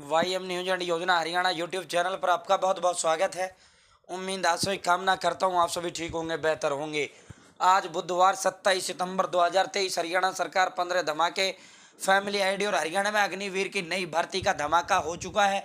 वाईएम news and योजना Haryana YouTube channel पर आपका बहुत बहुत स्वागत है। उम्मीद आशा कामना करता हूँ आप सभी ठीक होंगे, बेहतर होंगे। आज बुधवार 27 सितंबर 2023 हरियाणा सरकार 15 धमाके फैमिली आईडी और हरियाणा में अग्निवीर की नई भर्ती का धमाका हो चुका है।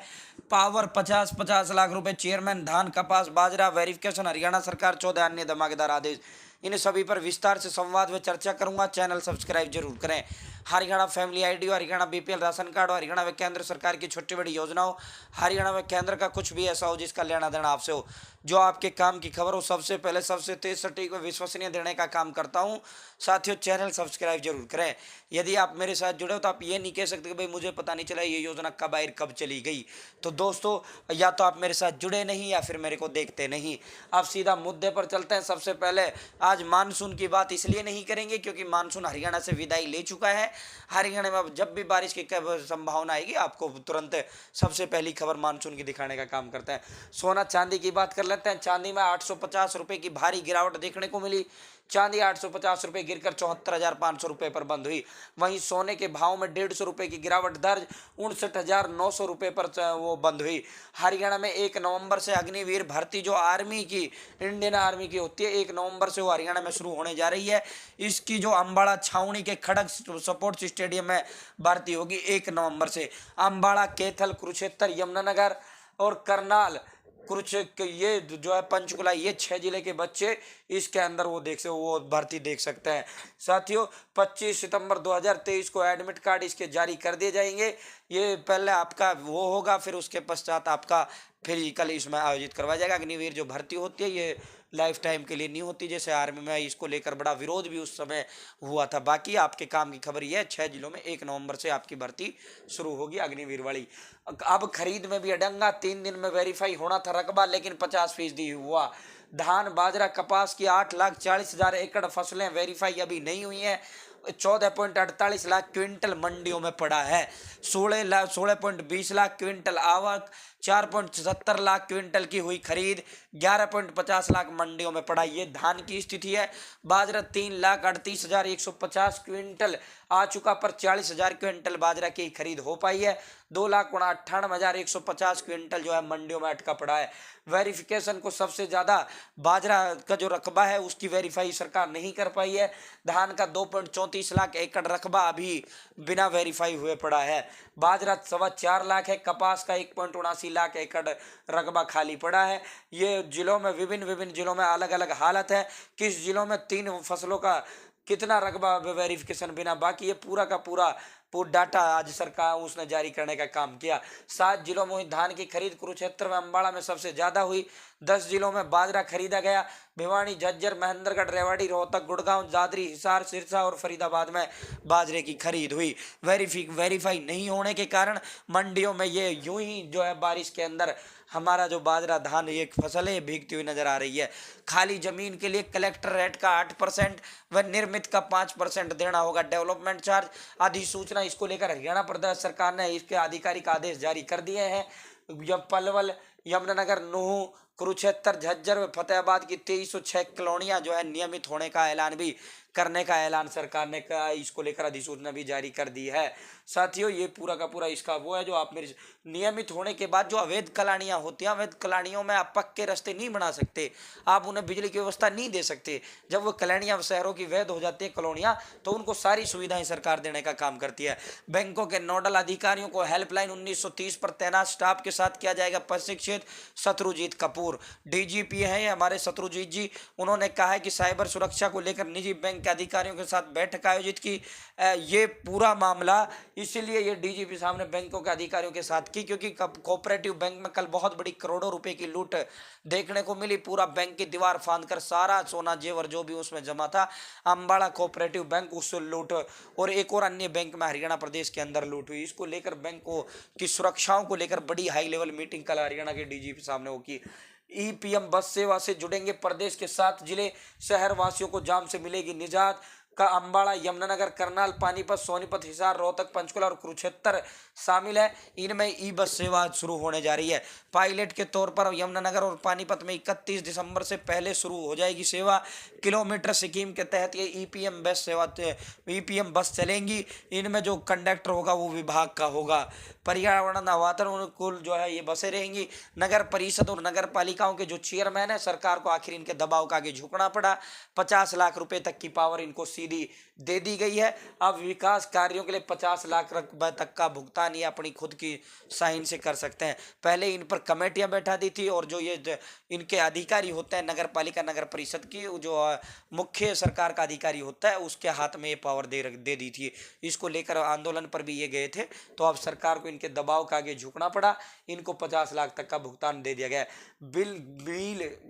पावर 50 लाख रुपए, चेयरमैन धान कपास बाजरा वेरिफिकेशन, हरियाणा सरकार 14 अन्य धमाकेदार आदेश। इन सभी पर विस्तार से संवाद में चर्चा करूंगा। चैनल सब्सक्राइब जरूर करें। Haryana family ID, Haryana BPL ration card, Haryana में केंद्र सरकार की छोटी बड़ी योजनाओं, हरियाणा में केंद्र का कुछ भी ऐसा हो जिसका लेना देना आपसे हो, जो आपके काम की खबर हो, सबसे पहले सबसे तेज सटीक व विश्वसनीय देने का काम करता हूं। साथियों, चैनल सब्सक्राइब जरूर करें। यदि आप मेरे साथ जुड़े हो तो आप ये नहीं कह सकते कि भाई मुझे पता नहीं चला ये योजना कब आई कब चली गई। तो दोस्तों, या तो आप मेरे साथ जुड़े नहीं या फिर मेरे को देखते नहीं। अब सीधा मुद्दे पर चलते हैं। सबसे पहले आज मानसून की बात इसलिए नहीं करेंगे क्योंकि मानसून हरियाणा से विदाई ले चुका है। हरियाणा में अब जब भी बारिश की संभावना आएगी आपको तुरंत सबसे पहली खबर मानसून की दिखाने का काम करते हैं। सोना चांदी की बात कर लेते हैं। चांदी में 850 रुपए की भारी गिरावट देखने को मिली। चांदी 850 रुपए गिरकर 74,500 रुपए पर बंद हुई। वहीं सोने के भाव में 150 रुपए की गिरावट दर्ज, 59,900 रुपए पर वो बंद हुई। हरियाणा में 1 नवंबर से अग्निवीर भर्ती जो आर्मी की, इंडियन आर्मी की होती है, 1 नवंबर से वो हरियाणा में शुरू होने जा रही है। इसकी जो अंबाड़ा छावनी के खड़ग स्पोर्ट्स स्टेडियम में भर्ती होगी 1 नवंबर से। अंबाड़ा, कैथल, कुरुक्षेत्र, यमुनानगर और करनाल, कुरुक्षेत्र, ये जो है पंचकुला, ये 6 जिले के बच्चे इसके अंदर वो भर्ती देख सकते हैं। साथियों, 25 सितंबर 2023 को एडमिट कार्ड इसके जारी कर दिए जाएंगे। ये पहले आपका वो होगा, फिर उसके पश्चात आपका फिजिकल इसमें आयोजित करवाया जाएगा। अग्निवीर जो भर्ती होती है ये लाइफ टाइम के लिए नहीं होती, जैसे आर्मी में इसको लेकर बड़ा विरोध भी उस समय हुआ था। बाकी आपके काम की खबर ये है, 6 जिलों में 1 नवंबर से आपकी भर्ती शुरू होगी अग्निवीर वाली। अब खरीद में भी अडंगा, 3 दिन में वेरीफाई होना था रकबा, लेकिन 50% हुआ। धान बाजरा कपास की 8,40,000 एकड़ फसलें वेरीफाई अभी नहीं हुई हैं। 14.48 लाख क्विंटल मंडियों में पड़ा है। 16.20 लाख क्विंटल आवक, 4.70 लाख क्विंटल की हुई खरीद, 11.50 लाख मंडियों में पड़ा। ये धान की स्थिति है। बाजरा 3,38,150 क्विंटल आ चुका, पर 40,000 क्विंटल बाजरा की खरीद हो पाई है। 2,98,150 क्विंटल जो है मंडियों में अटका पड़ा है। वेरिफिकेशन को सबसे ज़्यादा बाजरा का जो रकबा है उसकी वेरीफाई सरकार नहीं कर पाई है। धान का 2.34 लाख एकड़ रकबा अभी बिना वेरीफाई हुए पड़ा है। बाजरा 4.25 लाख है। कपास का 1.79 लाख एकड़ रकबा खाली पड़ा है। ये जिलों में विभिन्न जिलों में अलग अलग हालत है। किस जिलों में 3 फसलों का कितना रकबा वेरिफिकेशन बिना, बाकी ये पूरा का पूरा डाटा आज सरकार उसने जारी करने का काम किया। 7 जिलों में हुई धान की खरीद। कुरुक्षेत्र में, अंबाड़ा में सबसे ज्यादा हुई। 10 जिलों में बाजरा खरीदा गया। भिवानी, झज्जर, महेंद्रगढ़, रेवाड़ी, रोहतक, गुड़गांव, दादरी, हिसार, सिरसा और फरीदाबाद में बाजरे की खरीद हुई। वेरीफाई नहीं होने के कारण मंडियों में ये यूं ही जो है बारिश के अंदर हमारा जो बाजरा धान एक फसल है भीगती हुई नजर आ रही है। खाली जमीन के लिए कलेक्टर रेट का 8% व निर्मित का 5% देना होगा डेवलपमेंट चार्ज। अधिसूचना इसको लेकर हरियाणा प्रदेश सरकार ने इसके आधिकारिक आदेश जारी कर दिए हैं। पलवल, यमुनानगर, नूह, कुरुक्षेत्र, झज्जर व फतेहाबाद की 2306 कॉलोनियां जो है नियमित होने का ऐलान भी करने का ऐलान सरकार ने कहा। इसको लेकर अधिसूचना भी जारी कर दी है। साथियों, ये पूरा का पूरा इसका वो है जो आप मेरे नियमित होने के बाद जो अवैध कलानियां होती हैं, अवैध कलानियों में आप पक्के रास्ते नहीं बना सकते, आप उन्हें बिजली की व्यवस्था नहीं दे सकते। जब वो कॉलोनियां शहरों की वैध हो जाती है कॉलोनियां, तो उनको सारी सुविधाएं सरकार देने का काम करती है। बैंकों के नोडल अधिकारियों को हेल्पलाइन 1930 पर तैनात स्टाफ के साथ किया जाएगा प्रशिक्षित। शत्रुजीत कपूर डीजीपी हैं हमारे शत्रुजीत जी, उन्होंने कहा है कि साइबर सुरक्षा को लेकर निजी बैंक के अधिकारियों के साथ बैठक आयोजित की। ये पूरा मामला इसलिए ये डीजीपी साहब ने बैंकों के अधिकारियों के साथ की क्योंकि कोऑपरेटिव बैंक में कल बहुत बड़ी करोड़ों रुपए की लूट देखने को मिली। पूरा बैंक की दीवार फांदकर सारा सोना जेवर जो भी उसमें जमा था, अंबाड़ा कोऑपरेटिव बैंक उस लूट और एक और अन्य बैंक में हरियाणा प्रदेश के अंदर लूट हुई। इसको लेकर बैंकों की सुरक्षाओं को लेकर बड़ी हाई लेवल मीटिंग कल हरियाणा के डीजीपी साहब ने वो की। ईपीएम बस सेवा से जुड़ेंगे प्रदेश के 7 जिले, शहर वासियों को जाम से मिलेगी निजात। का अम्बाड़ा, यमुनानगर, करनाल, पानीपत, सोनीपत, हिसार, रोहतक, पंचकुला और कुरुक्षेत्र शामिल है। इनमें ई बस सेवा शुरू होने जा रही है। पायलट के तौर पर यमुनानगर और पानीपत में 31 दिसंबर से पहले शुरू हो जाएगी सेवा। किलोमीटर स्कीम के तहत ये ईपीएम बस चलेंगी। इनमें जो कंडक्टर होगा वो विभाग का होगा। पर्यावरण वातानुकूल जो है ये बसें रहेंगी। नगर परिषद और नगर पालिकाओं के जो चेयरमैन है, सरकार को आखिर इनके दबाव का आगे झुकना पड़ा। 50 लाख रुपए तक की पावर इनको सीधी दे दी गई है। अब विकास कार्यों के लिए 50 लाख रुपए तक का भुगतान ये अपनी खुद की साइन से कर सकते हैं। पहले इन पर कमेटियां बैठा दी थी और जो ये इनके अधिकारी होते हैं नगर पालिका नगर परिषद की, जो मुख्य सरकार का अधिकारी होता है, उसके हाथ में ये पावर दे दी थी। इसको लेकर आंदोलन पर भी ये गए थे। तो अब सरकार को इनके दबाव का आगे झुकना पड़ा। इनको 50 लाख तक का भुगतान दे दिया गया है।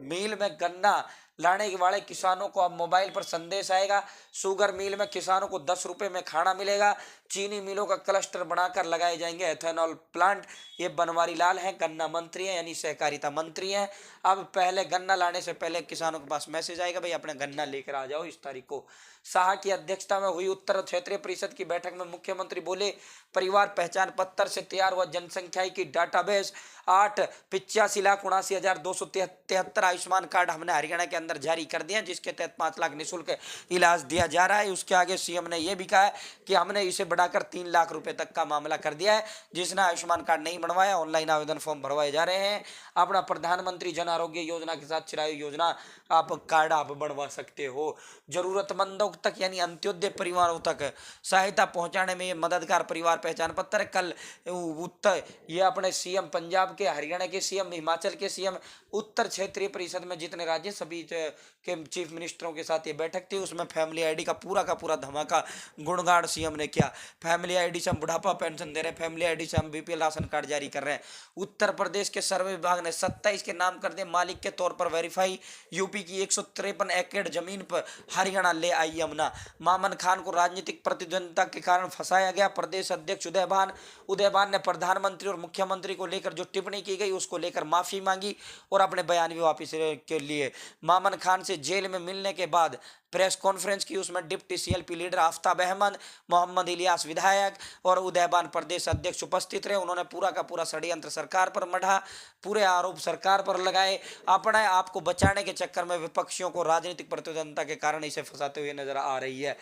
मील में गन्ना लाने वाले किसानों को अब मोबाइल पर संदेश आएगा। शुगर मिल में किसानों को 10 रुपए में खाना मिलेगा। चीनी मिलों का क्लस्टर बनाकर लगाए जाएंगे एथेनॉल प्लांट। ये बनवारी लाल हैं, गन्ना मंत्री हैं, यानी सहकारिता मंत्री हैं। अब पहले गन्ना लाने से पहले किसानों के पास मैसेज आएगा, भाई अपना गन्ना लेकर आ जाओ इस तारीख को। शाह की अध्यक्षता में हुई उत्तर क्षेत्रीय परिषद की बैठक में मुख्यमंत्री बोले, परिवार पहचान पत्र से तैयार हुआ जनसंख्या की डाटाबेस 85,79,273 आयुष्मान कार्ड हमने हरियाणा के अंदर जारी कर दिए हैं, जिसके तहत 5 लाख निःशुल्क इलाज दिया जा रहा है। उसके आगे सीएम ने यह भी कहा है कि हमने इसे बढ़ाकर 3 लाख रुपए तक का मामला कर दिया है। जिसने आयुष्मान कार्ड नहीं बनवाया, ऑनलाइन आवेदन फॉर्म भरवाए जा रहे हैं। अपना प्रधानमंत्री जन आरोग्य योजना के साथ चिरायु योजना आप कार्ड आप बनवा सकते हो। जरूरतमंदों तक यानी अंत्योदय परिवारों तक सहायता पहुंचाने में मददगार परिवार पहचान पत्र। कल उत्तर ये अपने सीएम पंजाब के, हरियाणा के सीएम, हिमाचल के सीएम, उत्तर क्षेत्रीय परिषद में जितने राज्य सभी के चीफ मिनिस्टरों के साथ ये बैठक थी। उसमें फैमिली आईडी का पूरा धमाका गुणगान सीएम ने किया। फैमिली आईडी से हम बुढ़ापा पेंशन दे रहे हैं, फैमिली आईडी से हम बीपीएल राशन कार्ड जारी कर रहे हैं। उत्तर प्रदेश के सर्वे विभाग ने 27 के नाम कर दिए मालिक के तौर पर वेरीफाई। यूपी की 153 एकड़ जमीन पर हरियाणा ले आई यमुना। मामन खान को राजनीतिक प्रतिद्वंदिता के कारण फंसाया गया। प्रदेश अध्यक्ष उदयभान ने प्रधानमंत्री और मुख्यमंत्री को लेकर जो टिप्पणी की गई उसको लेकर माफी मांगी और अपने बयान भी वापस के लिए। मामन खान से जेल में मिलने के बाद प्रेस कॉन्फ्रेंस की। उसमें deputy CLP leader Aftab Ahmed, Mohammad Ilyas विधायक और उदयभान प्रदेश अध्यक्ष उपस्थित रहे। उन्होंने पूरा का पूरा षड्यंत्र सरकार पर मढ़ा, पूरे आरोप सरकार पर लगाए। अपने आप को बचाने के चक्कर में विपक्षियों को राजनीतिक प्रतिद्वंदिता के कारण इसे फंसाते हुए नजर आ रही है।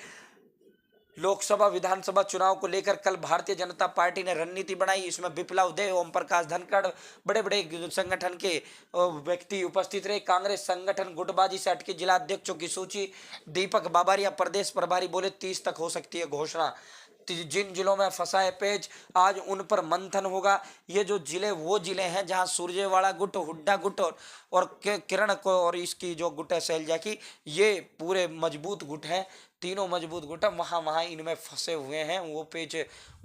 लोकसभा विधानसभा चुनाव को लेकर कल भारतीय जनता पार्टी ने रणनीति बनाई। इसमें विप्लव देव, ओम प्रकाश धनखड़, बड़े बड़े संगठन के व्यक्ति उपस्थित रहे। कांग्रेस संगठन गुटबाजी से अटके जिला अध्यक्षों की सूची। दीपक बाबरिया प्रदेश प्रभारी बोले 30 तक हो सकती है घोषणा। जिन जिलों में फंसा है पेच, आज उन पर मंथन होगा। ये जो जिले वो जिले हैं जहां सुरजेवाला गुट, हुड्डा गुट और किरण को और इसकी जो गुट है शैलजा की, ये पूरे मजबूत गुट हैं। तीनों मजबूत गुट वहाँ इनमें फंसे हुए हैं। वो पेच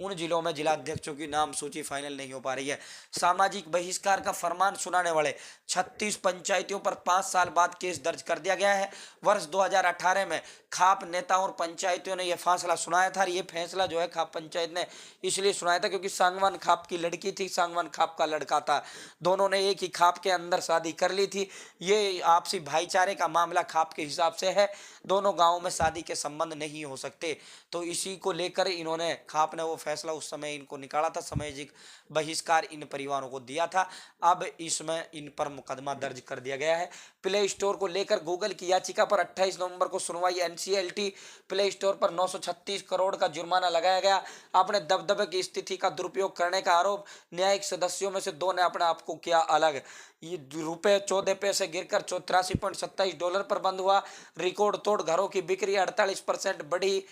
उन जिलों में जिला अध्यक्षों की नाम सूची फाइनल नहीं हो पा रही है। सामाजिक बहिष्कार का फरमान सुनाने वाले 36 पंचायतियों पर 5 साल बाद केस दर्ज कर दिया गया है। वर्ष 2018 में खाप नेताओं और पंचायतियों ने यह फैसला सुनाया था। ये फैसला जो है खाप पंचायत ने इसलिए सुनाया था क्योंकि सांगवान खाप की लड़की थी, सांगवान खाप का लड़का था। दोनों ने एक ही खाप के अंदर शादी कर ली थी। ये आपसी भाईचारे का मामला खाप के हिसाब से है। दोनों गाँवों में शादी के संबंध नहीं हो सकते। तो इसी को लेकर इन्होंने, खाप ने वो फैसला उस समय इनको निकाला था, सामाजिक बहिष्कार इन परिवारों को दिया था। अब इसमें इन पर मुकदमा दर्ज कर दिया गया है। प्ले स्टोर को लेकर गूगल की याचिका पर 28 नवंबर को सुनवाई। एनसीएलटी प्ले स्टोर पर 936 करोड़ का जुर्माना लगाया गया। अपने दबदबे की स्थिति का दुरुपयोग करने का आरोप। न्यायिक सदस्यों में से 2 ने अपने आप को किया अलग। ये रुपये 14 पैसे गिरकर $83.27 पर बंद हुआ। रिकॉर्ड तोड़ घरों की बिक्री 48% बढ़ी।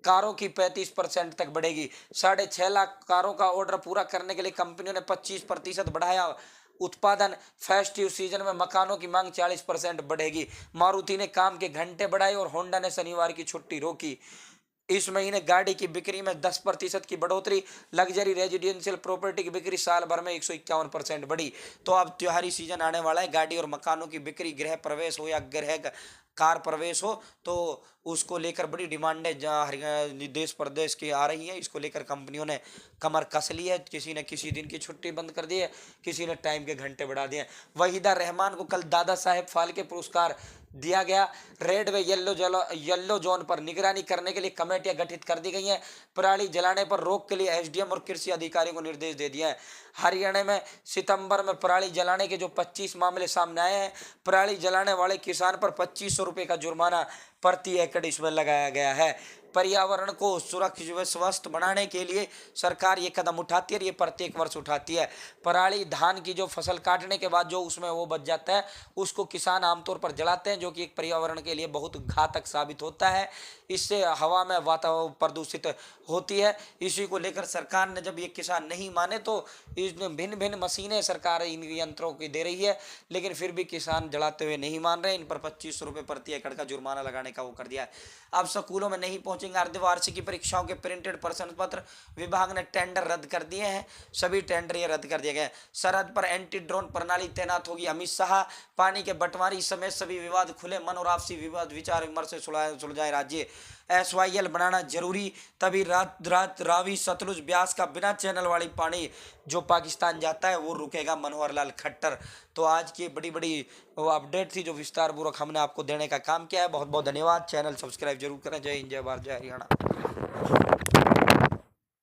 कारों की 35% तक बढ़ेगी। 6.5 लाख कारों का ऑर्डर पूरा करने के लिए कंपनियों ने 25% बढ़ाया उत्पादन। फेस्टिव सीजन में मकानों की मांग 40% बढ़ेगी। मारुति ने काम के घंटे बढ़ाए और होंडा ने शनिवार की छुट्टी रोकी। इस महीने गाड़ी की बिक्री में 10% की बढ़ोतरी। लग्जरी रेजिडेंशियल प्रॉपर्टी की बिक्री साल भर में 151% बढ़ी। तो अब त्योहारी सीजन आने वाला है। गाड़ी और मकानों की बिक्री, गृह प्रवेश हो या गृह कार प्रवेश हो तो उसको लेकर बड़ी डिमांड है जहाँ हरियाणा देश प्रदेश की आ रही है। इसको लेकर कंपनियों ने कमर कस ली है, किसी ने किसी दिन की छुट्टी बंद कर दी है, किसी ने टाइम के घंटे बढ़ा दिए। वहीदा रहमान को कल दादा साहेब फाल्के पुरस्कार दिया गया। रेड व येलो जोन पर निगरानी करने के लिए कमेटियां गठित कर दी गई हैं। पराली जलाने पर रोक के लिए एसडीएम और कृषि अधिकारियों को निर्देश दे दिया है। हरियाणा में सितंबर में पराली जलाने के जो 25 मामले सामने आए हैं, पराली जलाने वाले किसान पर 2500 रुपये का जुर्माना प्रति एकड़ इसमें लगाया गया है। पर्यावरण को सुरक्षित व स्वस्थ बनाने के लिए सरकार ये कदम उठाती है और ये प्रत्येक वर्ष उठाती है। पराली धान की जो फसल काटने के बाद जो उसमें वो बच जाता है, उसको किसान आमतौर पर जलाते हैं, जो कि एक पर्यावरण के लिए बहुत घातक साबित होता है। इससे हवा में वातावरण प्रदूषित होती है। इसी को लेकर सरकार ने, जब ये किसान नहीं माने तो इसमें भिन्न भिन्न मशीनें सरकार इन यंत्रों की दे रही है, लेकिन फिर भी किसान जलाते हुए नहीं मान रहे। इन पर 2500 रुपये प्रति एकड़ का जुर्माना लगाने का वो कर दिया है। अब स्कूलों में नहीं पहुंचेंगे अर्धवार्षिक परीक्षाओं के प्रिंटेड प्रश्न पत्र। विभाग ने टेंडर रद्द कर दिए हैं, सभी टेंडर ये रद्द कर दिए गए। सरहद पर एंटी ड्रोन प्रणाली तैनात होगी, अमित शाह। पानी के बंटवारे समेत सभी विवाद खुले मन और आपसी विवाद विचार विमर्श से सुलझाए राज्य। SYL बनाना जरूरी, तभी रात रावी सतलुज ब्यास का बिना चैनल वाली पानी जो पाकिस्तान जाता है वो रुकेगा, मनोहर लाल खट्टर। तो आज की बड़ी बड़ी वो अपडेट थी जो विस्तार पूर्वक हमने आपको देने का काम किया है। बहुत बहुत धन्यवाद। चैनल सब्सक्राइब जरूर करें। जय हिंद, जय भारत, जय हरियाणा।